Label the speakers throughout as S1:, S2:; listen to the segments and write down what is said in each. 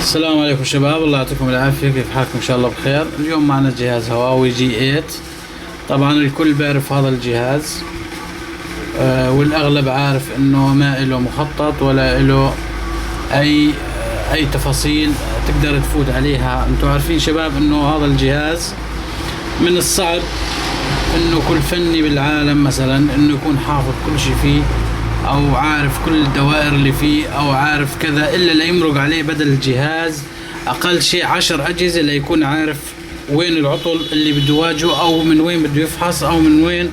S1: السلام عليكم شباب، الله يعطيكم العافية. كيف حالكم؟ ان شاء الله بخير. اليوم معنا جهاز هواوي G8. طبعا الكل بيعرف هذا الجهاز والاغلب عارف انه ما له مخطط ولا له اي تفاصيل تقدر تفوت عليها. انتم عارفين شباب انه هذا الجهاز من الصعب انه كل فني بالعالم مثلا انه يكون حافظ كل شيء فيه او عارف كل الدوائر اللي فيه او عارف كذا، الا لا يمرق عليه بدل الجهاز اقل شيء 10 اجهزة ليكون عارف وين العطل اللي بده يواجهه او من وين بده يفحص او من وين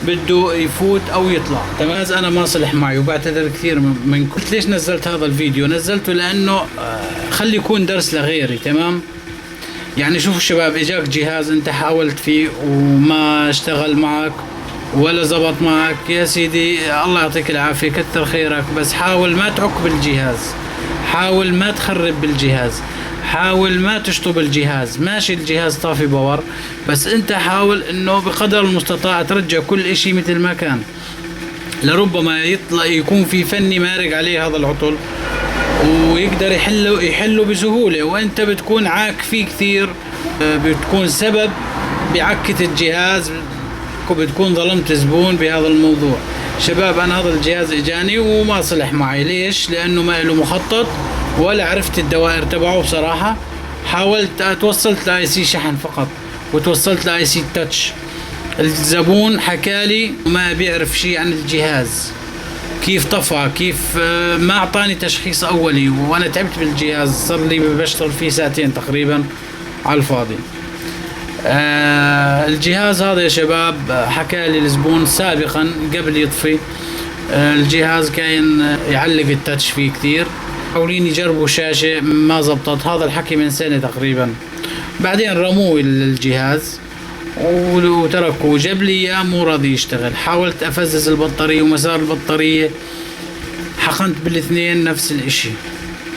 S1: بده يفوت او يطلع. تمام. انا ما صلح معي وبعتذر كثير منكم. ليش نزلت هذا الفيديو؟ نزلته لانه خلي يكون درس لغيري. تمام. يعني شوفوا شباب، اجاك جهاز انت حاولت فيه وما اشتغل معك ولا زبط معك، يا سيدي الله يعطيك العافية كتر خيرك، بس حاول ما تعك بالجهاز، حاول ما تخرب بالجهاز، حاول ما تشطب الجهاز. ماشي الجهاز طافي باور، بس انت حاول انه بقدر المستطاع ترجع كل اشي مثل ما كان، لربما يطلع يكون في فني مارق عليه هذا العطل ويقدر يحله بسهولة، وانت بتكون عاك فيه كثير، بتكون سبب بعكة الجهاز وبتكون ظلمت زبون بهذا الموضوع. شباب انا هذا الجهاز اجاني وما صلح معي. ليش؟ لانه ما له مخطط ولا عرفت الدوائر تبعه بصراحة. حاولت توصلت لاي سي شحن فقط وتوصلت لاي سي تاتش. الزبون حكالي ما بيعرف شيء عن الجهاز، كيف طفى، كيف ما اعطاني تشخيص اولي، وانا تعبت بالجهاز صار لي بشتغل فيه ساعتين تقريبا على الفاضي. الجهاز هذا يا شباب حكى لي الزبون سابقا قبل يطفي الجهاز كان يعلق التاتش فيه كثير، حاولين يجربوا شاشة ما زبطت. هذا الحكي من سنة تقريبا. بعدين رموه الجهاز وتركوه، جاب لي اياه مو راضي يشتغل. حاولت افزز البطارية ومسار البطارية، حقنت بالاثنين نفس الاشي،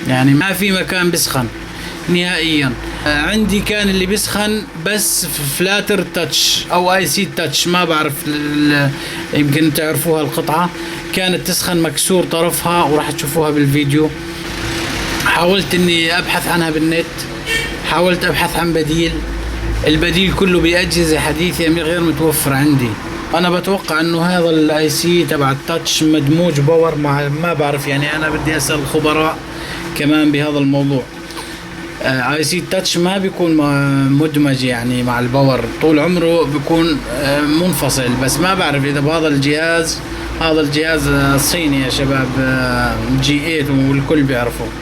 S1: يعني ما في مكان بسخن نهائيا. عندي كان اللي بيسخن بس فلاتر تاتش او اي سي تاتش، ما بعرف يمكن تعرفوها القطعة، كانت تسخن مكسور طرفها وراح تشوفوها بالفيديو. حاولت اني ابحث عنها بالنت، حاولت ابحث عن بديل، البديل كله باجهزة حديثة غير متوفر عندي. انا بتوقع انه هذا الاي سي تبع التاتش مدموج باور مع ما بعرف، يعني انا بدي اسال الخبراء كمان بهذا الموضوع. اي سي تاتش ما بيكون مدمج يعني مع الباور، طول عمره بيكون منفصل، بس ما بعرف اذا بهذا الجهاز. هذا الجهاز الصيني يا شباب G8 والكل بيعرفه.